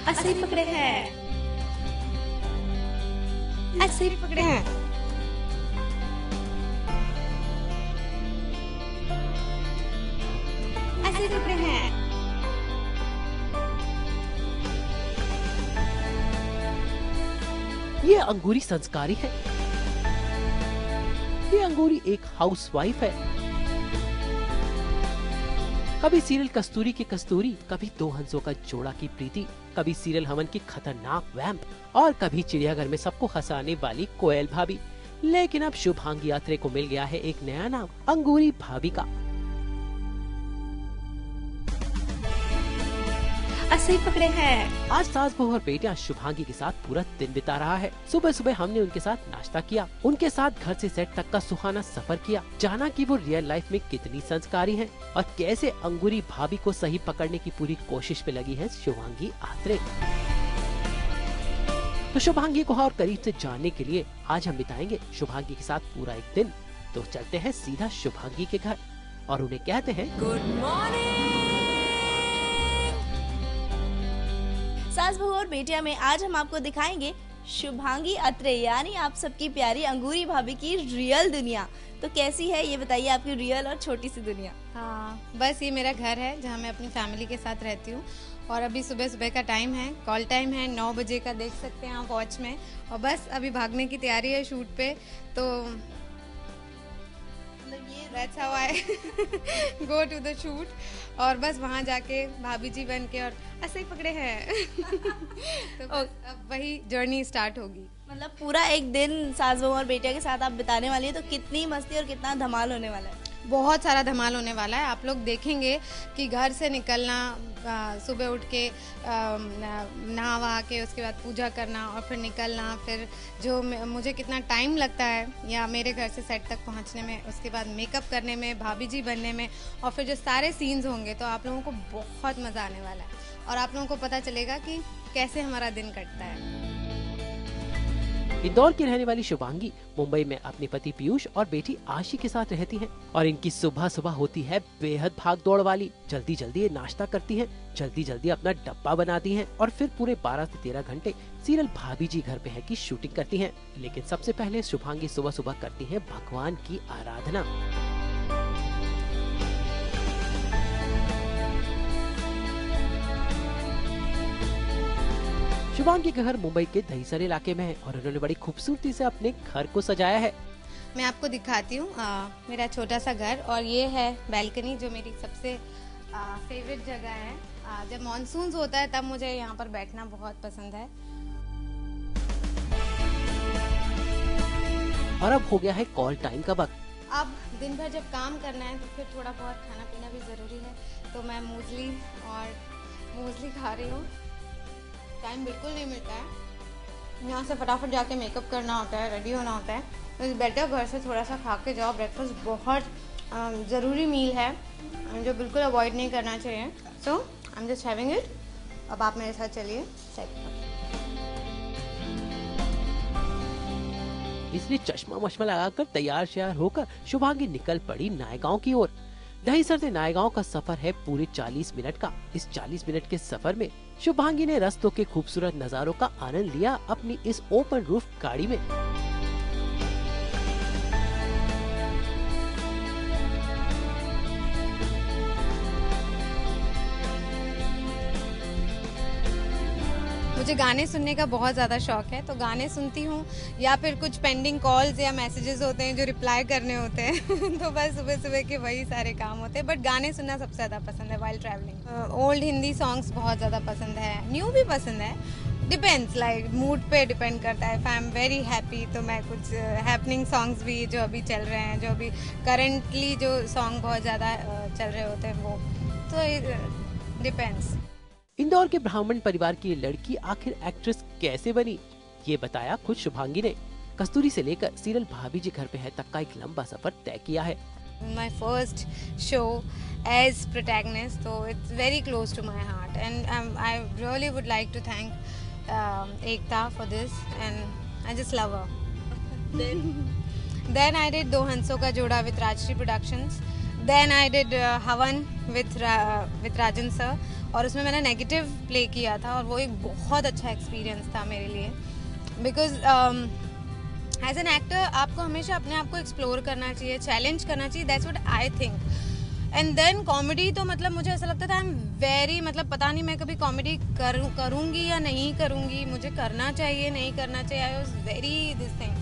ऐसे ही पकड़े हैं, ऐसे ही पकड़े हैं। ऐसे ही पकड़े हैं। ये अंगूरी संस्कारी है। ये अंगूरी एक हाउसवाइफ है। कभी सीरियल कस्तूरी की कस्तूरी, कभी दो हंसों का जोड़ा की प्रीति, कभी सीरियल हमन की खतरनाक वैम्प और कभी चिड़ियाघर में सबको हंसाने वाली कोयल भाभी। लेकिन अब शुभांगी आत्रे को मिल गया है एक नया नाम, अंगूरी भाभी का। ऐसे ही पकड़े हैं। आज सास बहू और बेटियां शुभांगी के साथ पूरा दिन बिता रहा है। सुबह सुबह हमने उनके साथ नाश्ता किया, उनके साथ घर से सेट तक का सुहाना सफर किया, जाना कि वो रियल लाइफ में कितनी संस्कारी हैं और कैसे अंगूरी भाभी को सही पकड़ने की पूरी कोशिश में लगी है शुभांगी आत्रे। तो शुभांगी को और करीब से जानने के लिए आज हम बिताएंगे शुभांगी के साथ पूरा एक दिन। तो चलते हैं सीधा शुभांगी के घर और उन्हें कहते हैं गुड मॉर्निंग। सास बहू और बेटिया में आज हम आपको दिखाएंगे शुभांगी अत्रे यानी आप सबकी प्यारी अंगूरी भाभी की रियल दुनिया। तो कैसी है ये बताइए आपकी रियल और छोटी सी दुनिया। हाँ, बस ये मेरा घर है जहाँ मैं अपनी फैमिली के साथ रहती हूँ और अभी सुबह सुबह का टाइम है, कॉल टाइम है 9 बजे का, देख सकते हैं आप वॉच में। और बस अभी भागने की तैयारी है शूट पे, तो That's how I go to the shoot। और बस वहाँ जाके भाभी जी बन के और ऐसे ही पकड़े हैं तो बस अब वही जर्नी स्टार्ट होगी। मतलब पूरा एक दिन सास बहू और बेटिया के साथ आप बिताने वाली है, तो कितनी मस्ती और कितना धमाल होने वाला है। बहुत सारा धमाल होने वाला है। आप लोग देखेंगे कि घर से निकलना, सुबह उठ के नहा वहा के उसके बाद पूजा करना और फिर निकलना, फिर जो मुझे कितना टाइम लगता है या मेरे घर से सेट तक पहुंचने में, उसके बाद मेकअप करने में, भाभी जी बनने में, और फिर जो सारे सीन्स होंगे, तो आप लोगों को बहुत मज़ा आने वाला है और आप लोगों को पता चलेगा कि कैसे हमारा दिन कटता है। इंदौर की रहने वाली शुभांगी मुंबई में अपने पति पीयूष और बेटी आशी के साथ रहती हैं और इनकी सुबह सुबह होती है बेहद भाग दौड़ वाली। जल्दी जल्दी ये नाश्ता करती हैं, जल्दी जल्दी अपना डब्बा बनाती हैं और फिर पूरे 12 से 13 घंटे सीरियल भाभी जी घर पे है की शूटिंग करती हैं। लेकिन सबसे पहले शुभांगी सुबह सुबह करती है भगवान की आराधना। शुभांगी का घर मुंबई के दहीसर इलाके में है और उन्होंने बड़ी खूबसूरती से अपने घर को सजाया है। मैं आपको दिखाती हूँ मेरा छोटा सा घर, और ये है बैल्कनी जो मेरी सबसे फेवरेट जगह है। जब मॉनसून होता है तब मुझे यहाँ पर बैठना बहुत पसंद है। और अब हो गया है कॉल टाइम का वक्त। अब दिन भर जब काम करना है तो फिर थोड़ा बहुत खाना पीना भी जरूरी है, तो मैं मूसली खा रही हूँ। टाइम बिल्कुल नहीं मिलता है, यहाँ से फटाफट जाके मेकअप करना होता है, रेडी होना होता है, तो बेटर घर से थोड़ा सा खा के जाओ। ब्रेकफास्ट बहुत ज़रूरी मील है जो बिल्कुल अवॉइड नहीं करना चाहिए। So I am just having it. अब आप मेरे साथ चलिए सेट। इसलिए चश्मा वश्मा लगाकर तैयार श्यार होकर शुभांगी निकल पड़ी नायगांव की ओर। दहीसर से नायगांव का सफर है पूरे 40 मिनट का। इस 40 मिनट के सफर में शुभांगी ने रास्तों के खूबसूरत नजारों का आनंद लिया अपनी इस ओपन रूफ गाड़ी में। मुझे गाने सुनने का बहुत ज़्यादा शौक है, तो गाने सुनती हूँ या फिर कुछ पेंडिंग कॉल्स या मैसेजेस होते हैं जो रिप्लाई करने होते हैं तो बस सुबह सुबह के वही सारे काम होते हैं। बट गाने सुनना सबसे ज़्यादा पसंद है while travelling. Old Hindi songs बहुत ज़्यादा पसंद है, न्यू भी पसंद है, डिपेंड्स, लाइक मूड पे डिपेंड करता है। If I am very happy तो मैं कुछ हैपनिंग सॉन्ग्स भी जो अभी चल रहे हैं, जो अभी करंटली जो सॉन्ग बहुत ज़्यादा चल रहे होते हैं वो, तो डिपेंड्स। इंदौर के ब्राह्मण परिवार की लड़की आखिर एक्ट्रेस कैसे बनी, ये बताया खुद शुभांगी ने। कस्तूरी से लेकर सीरियल भाभी जी घर पे है तक का एक लंबा सफर तय किया है। My first show as protagonist, so it's very close to my heart, and I really would like to thank Ekta for this, and I just love her. Then I did दो हंसों का जोड़ा with Rajshri Productions, then I did हवन with Rajan sir, और उसमें मैंने negative play किया था, और वो एक बहुत अच्छा एक्सपीरियंस था मेरे लिए, बिकॉज एज एन एक्टर आपको हमेशा अपने आप को एक्सप्लोर करना चाहिए, चैलेंज करना चाहिए, that's what I think. And then comedy तो मतलब मुझे ऐसा लगता था आई एम वेरी, मतलब पता नहीं मैं कभी कॉमेडी करूँगी या नहीं करूँगी, मुझे करना चाहिए नहीं करना चाहिए, I was very this thing,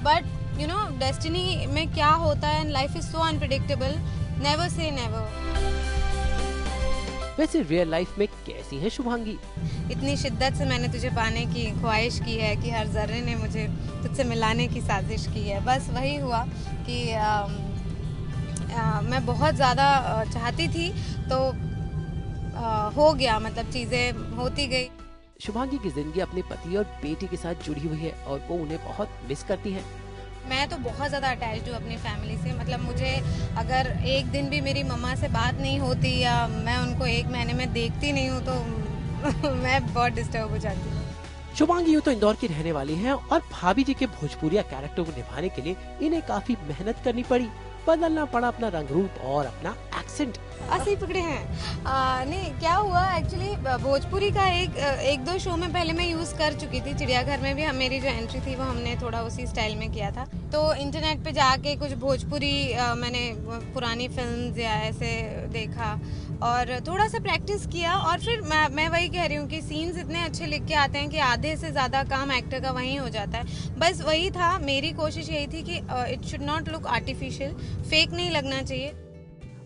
but you know destiny में क्या होता है, and life is so unpredictable, never say never. वैसे रियल लाइफ में कैसी है शुभांगी? इतनी शिद्दत से मैंने तुझे पाने की ख्वाहिश की है कि हर जर्रे ने मुझे तुझसे मिलाने की साजिश की है, बस वही हुआ कि मैं बहुत ज़्यादा चाहती थी, तो हो गया, मतलब चीज़ें होती गई। शुभांगी की जिंदगी अपने पति और बेटी के साथ जुड़ी हुई है और वो उन्हें बहुत मिस करती हैं। मैं तो बहुत ज़्यादा अटैच्ड हूँ अपनी फैमिली से, मतलब मुझे अगर एक दिन भी मेरी मम्मा से बात नहीं होती या मैं उनको एक महीने में देखती नहीं हूँ तो मैं बहुत डिस्टर्ब हो जाती हूँ। शुभांगी यूँ तो इंदौर की रहने वाली हैं और भाभी जी के भोजपुरिया कैरेक्टर को निभाने के लिए इन्हें काफी मेहनत करनी पड़ी, बदलना पड़ा अपना रंग रूप और अपना एक्सेंट। ऐसे ही पकड़े हैं। नहीं, क्या हुआ एक्चुअली, भोजपुरी का एक दो शो में पहले मैं यूज़ कर चुकी थी, चिड़ियाघर में भी मेरी जो एंट्री थी वो हमने थोड़ा उसी स्टाइल में किया था। तो इंटरनेट पे जाके कुछ भोजपुरी मैंने पुरानी फिल्म्स या ऐसे देखा और थोड़ा सा प्रैक्टिस किया, और फिर मैं वही कह रही हूँ कि सीन्स इतने अच्छे लिख के आते हैं कि आधे से ज़्यादा काम एक्टर का वहीं हो जाता है। बस वही था, मेरी कोशिश यही थी कि it should not look artificial, fake नहीं लगना चाहिए।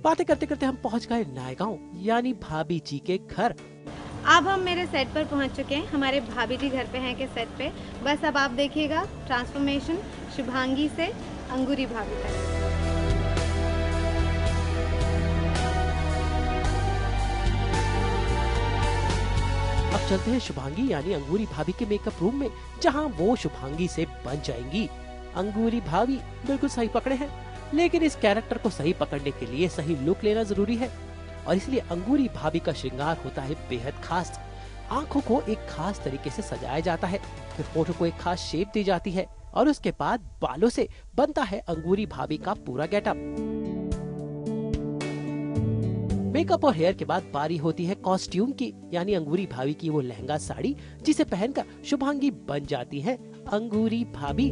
बातें करते करते हम पहुंच गए नायगांव यानी भाभी जी के घर। अब हम मेरे सेट पर पहुंच चुके हैं, हमारे भाभी जी घर पे हैं के सेट पे। बस अब आप देखिएगा ट्रांसफॉर्मेशन शुभांगी से अंगूरी भाभी तक। अब चलते हैं शुभांगी यानी अंगूरी भाभी के मेकअप रूम में, जहां वो शुभांगी से बन जाएंगी अंगूरी भाभी। बिल्कुल सही पकड़े हैं, लेकिन इस कैरेक्टर को सही पकड़ने के लिए सही लुक लेना जरूरी है और इसलिए अंगूरी भाभी का श्रृंगार होता है बेहद खास। आंखों को एक खास तरीके से सजाया जाता है, फिर होठों को एक खास शेप दी जाती है और उसके बाद बालों से बनता है अंगूरी भाभी का पूरा गेटअप। मेकअप और हेयर के बाद बारी होती है कॉस्ट्यूम की, यानी अंगूरी भाभी की वो लहंगा साड़ी जिसे पहनकर शुभांगी बन जाती है अंगूरी भाभी।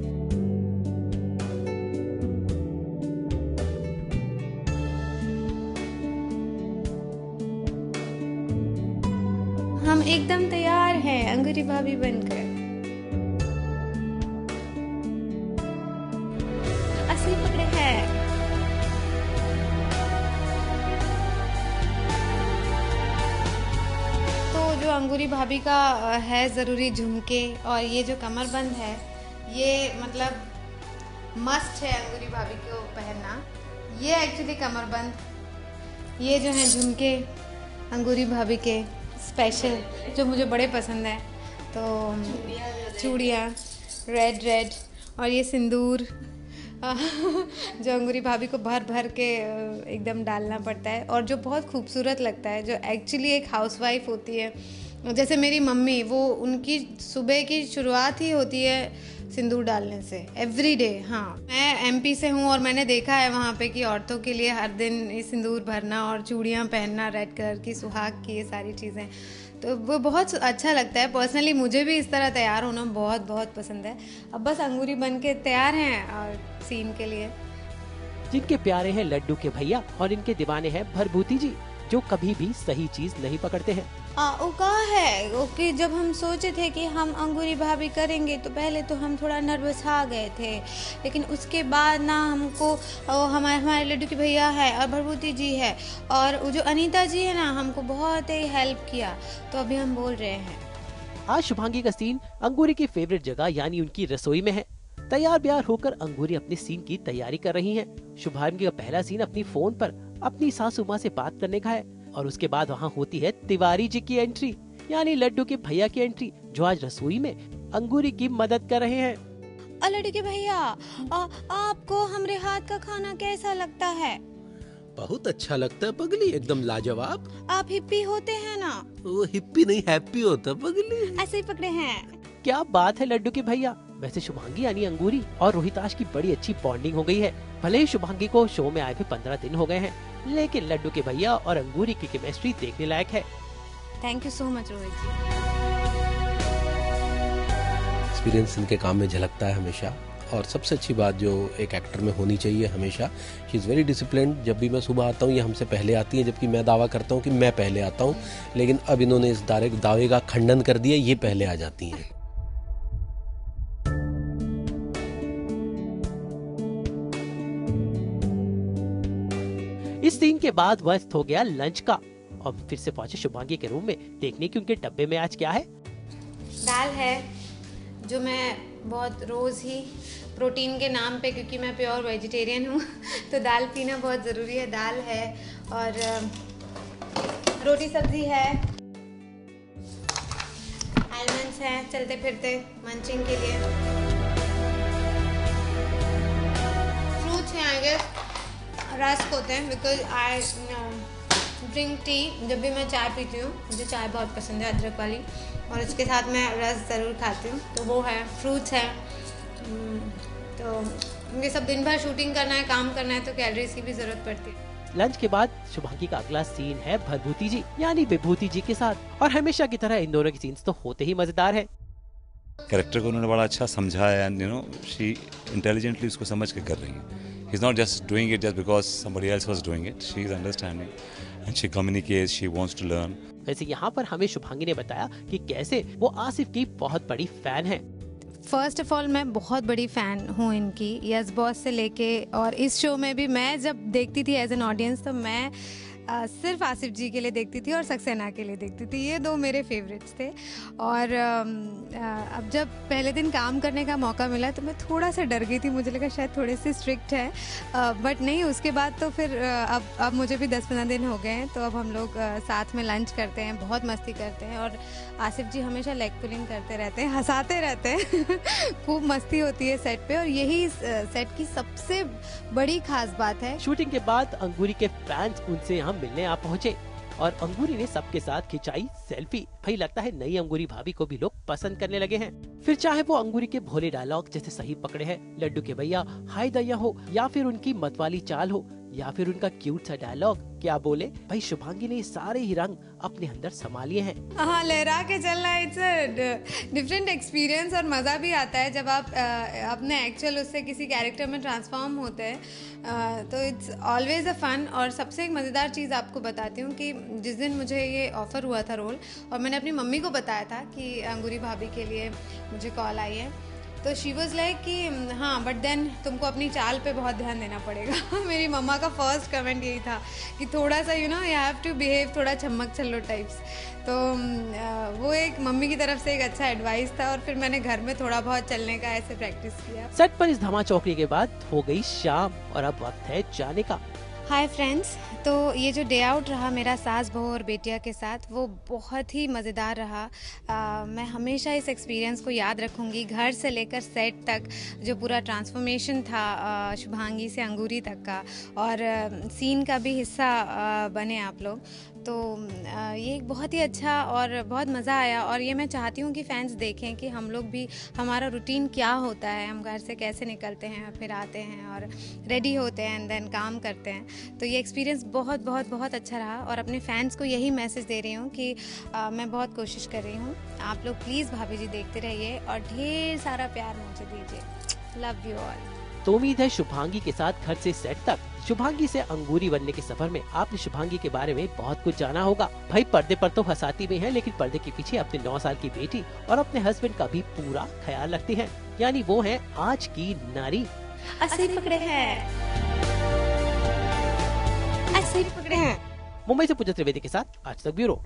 हम एकदम तैयार हैं अंगूरी भाभी बनकर। असली पकड़े हैं। तो जो अंगूरी भाभी का है ज़रूरी झुमके और ये जो कमरबंद है, ये मतलब मस्ट है अंगूरी भाभी को पहनना। ये एक्चुअली कमरबंद, ये जो है झुमके अंगूरी भाभी के स्पेशल जो मुझे बड़े पसंद है। तो चूड़ियाँ रेड और ये सिंदूर जो अंगूरी भाभी को भर भर के एकदम डालना पड़ता है और जो बहुत खूबसूरत लगता है, जो एक्चुअली एक हाउसवाइफ होती है। जैसे मेरी मम्मी, वो उनकी सुबह की शुरुआत ही होती है सिंदूर डालने से एवरी डे। हाँ, मैं एमपी से हूँ और मैंने देखा है वहाँ पे कि औरतों के लिए हर दिन ये सिंदूर भरना और चूड़ियाँ पहनना रेड कलर की, सुहाग की, ये सारी चीज़ें, तो वो बहुत अच्छा लगता है। पर्सनली मुझे भी इस तरह तैयार होना बहुत बहुत पसंद है। अब बस अंगूरी बन के तैयार हैं और सीन के लिए। जिनके प्यारे हैं लड्डू के भैया और इनके दीवाने हैं भरभूति जी, जो कभी भी सही चीज नहीं पकड़ते हैं। वो कहा है ओके, जब हम सोचे थे कि हम अंगूरी भाभी करेंगे तो पहले तो हम थोड़ा नर्वस आ गए थे, लेकिन उसके बाद ना हमको हमारे लड्डू के भैया है और भरभूति जी है और वो जो अनीता जी है ना, हमको बहुत ही हेल्प किया, तो अभी हम बोल रहे हैं। आज शुभांगी का सीन अंगूरी की फेवरेट जगह यानी उनकी रसोई में है। तैयार ब्यार होकर अंगूरी अपने सीन की तैयारी कर रही हैं। शुभांगी का पहला सीन अपनी फोन पर अपनी सासू माँ से बात करने का है और उसके बाद वहाँ होती है तिवारी जी की एंट्री, यानी लड्डू के भैया की एंट्री, जो आज रसोई में अंगूरी की मदद कर रहे हैं। लड्डू के भैया, आपको हमारे हाथ का खाना कैसा लगता है? बहुत अच्छा लगता है पगली, एकदम लाजवाब। आप हिप्पी होते हैं ना? वो हिप्पी नहीं हैप्पी होता पगली। ऐसे ही पकड़े हैं। क्या बात है लड्डू के भैया। वैसे शुभांगी यानी अंगूरी और रोहिताश की बड़ी अच्छी बॉन्डिंग हो गई है। भले ही शुभांगी को शो में आए हुए 15 दिन हो गए हैं, लेकिन लड्डू के भैया और अंगूरी की केमिस्ट्री देखने लायक है। Thank you so much Rohit ji. Experience इनके काम में झलकता है हमेशा। और सबसे अच्छी बात जो एक एक्टर में होनी चाहिए हमेशा, शी इज़ वेरी डिसिप्लिन्ड। जब भी मैं सुबह आता हूँ ये हमसे पहले आती है, जबकि मैं दावा करता हूँ कि मैं पहले आता हूँ, लेकिन अब इन्होंने इस दावे का खंडन कर दिया, ये पहले आ जाती हैं। इस सीन के बाद वक्त हो गया लंच का और फिर से पहुंचे शुभांगी के रूम में देखने की उनके डब्बे में आज क्या है। दाल है जो मैं बहुत रोज़ ही प्रोटीन के नाम पे, क्योंकि मैं प्योर वेजिटेरियन हूँ तो दाल पीना बहुत ज़रूरी है। दाल है और रोटी सब्जी है, आलमंड्स हैं चलते फिरते मंचिंग के लिए, फ्रूट्स हैं, आई गेस रस्क होते हैं, बिकॉज आई ड्रिंक टी। जब भी मैं चाय पीती हूँ, मुझे चाय बहुत पसंद है अदरक वाली, और उसके साथ मैं रस ज़रूर खाती हूँ, तो वो है। फ्रूट्स हैं, तो ये सब दिन भर शूटिंग करना है, काम करना है, तो कैलोरीज की भी ज़रूरत पड़ती है। लंच के बाद शुभांगी का अगला सीन है भरभूति जी यानी विभूति जी के साथ, और हमेशा की तरह इन दोनों के सीन्स तो होते ही मजेदार है। कैरेक्टर को उन्होंने बड़ा अच्छा समझा है, एंड शी इंटेलिजेंटली उसको समझ के कर रही है। He is not just doing it just because somebody else was doing it, she is understanding and she communicates, she wants to learn. वैसे यहाँ पर हमें शुभांगी ने बताया कि कैसे वो आसिफ की बहुत बड़ी फैन है। फर्स्ट ऑफ ऑल मैं बहुत बड़ी फ़ैन हूँ इनकी, यस बॉस से लेके, और इस शो में भी मैं जब देखती थी एज एन ऑडियंस, तो मैं सिर्फ आसिफ जी के लिए देखती थी और सक्सेना के लिए देखती थी। ये दो मेरे फेवरेट्स थे। और अब जब पहले दिन काम करने का मौका मिला तो मैं थोड़ा सा डर गई थी, मुझे लगा शायद थोड़े से स्ट्रिक्ट है, बट नहीं। उसके बाद तो फिर अब मुझे भी 10-15 दिन हो गए हैं, तो अब हम लोग साथ में लंच करते हैं, बहुत मस्ती करते हैं, और आसिफ जी हमेशा लेग पुलिंग करते रहते हैं, हंसाते रहते हैं खूब मस्ती होती है सेट पे, और यही सेट की सबसे बड़ी खास बात है। शूटिंग के बाद अंगूरी के फैंस उनसे यहाँ मिलने आ पहुँचे और अंगूरी ने सबके साथ खिंचाई सेल्फी। भाई लगता है नई अंगूरी भाभी को भी लोग पसंद करने लगे हैं। फिर चाहे वो अंगूरी के भोले डायलॉग जैसे सही पकड़े हैं, लड्डू के भैया हाय दैया हो, या फिर उनकी मतवाली चाल हो, या फिर उनका क्यूट सा डायलॉग क्या बोले, भाई शुभांगी ने सारे ही रंग अपने अंदर समा लिए हैं। हाँ, लहरा के चलना, इट्स अ डिफरेंट एक्सपीरियंस, और मज़ा भी आता है जब आप अपने एक्चुअल उससे किसी कैरेक्टर में ट्रांसफॉर्म होते हैं, तो इट्स ऑलवेज अ फन। और सबसे एक मज़ेदार चीज़ आपको बताती हूँ कि जिस दिन मुझे ये ऑफ़र हुआ था रोल, और मैंने अपनी मम्मी को बताया था कि अंगूरी भाभी के लिए मुझे कॉल आई है, तो शी वॉज लाइक कि हाँ बट देन तुमको अपनी चाल पे बहुत ध्यान देना पड़ेगा। मेरी मम्मा का फर्स्ट कमेंट यही था कि थोड़ा सा यू हैव टू बिहेव थोड़ा छमक छल्लो टाइप्स। तो वो एक मम्मी की तरफ से एक अच्छा एडवाइस था, और फिर मैंने घर में थोड़ा बहुत चलने का ऐसे प्रैक्टिस किया। सेट पर इस धमा चौकड़ी के बाद हो गई शाम और अब वक्त है जाने का। हाय फ्रेंड्स, तो ये जो डे आउट रहा मेरा सास बहू और बेटिया के साथ, वो बहुत ही मज़ेदार रहा। मैं हमेशा इस एक्सपीरियंस को याद रखूँगी, घर से लेकर सेट तक जो पूरा ट्रांसफॉर्मेशन था शुभांगी से अंगूरी तक का, और सीन का भी हिस्सा बने आप लोग। तो ये एक बहुत ही अच्छा और बहुत मज़ा आया, और ये मैं चाहती हूँ कि फैंस देखें कि हम लोग भी, हमारा रूटीन क्या होता है, हम घर से कैसे निकलते हैं, फिर आते हैं और रेडी होते हैं एंड देन काम करते हैं। तो ये एक्सपीरियंस बहुत बहुत बहुत अच्छा रहा, और अपने फैंस को यही मैसेज दे रही हूँ कि मैं बहुत कोशिश कर रही हूँ। आप लोग प्लीज़ भाभी जी देखते रहिए और ढेर सारा प्यार मुझे दीजिए। Love you all. तो उम्मीद है शुभांगी के साथ घर से सेट तक, शुभांगी से अंगूरी बनने के सफर में आपने शुभांगी के बारे में बहुत कुछ जाना होगा। भाई पर्दे पर तो हंसाती भी हैं, लेकिन पर्दे के पीछे अपने 9 साल की बेटी और अपने हस्बैंड का भी पूरा ख्याल रखती हैं। यानी वो हैं आज की नारी। असली पकड़े हैं, असली पकड़े हैं। मुंबई से पूजा त्रिवेदी के साथ आज तक ब्यूरो।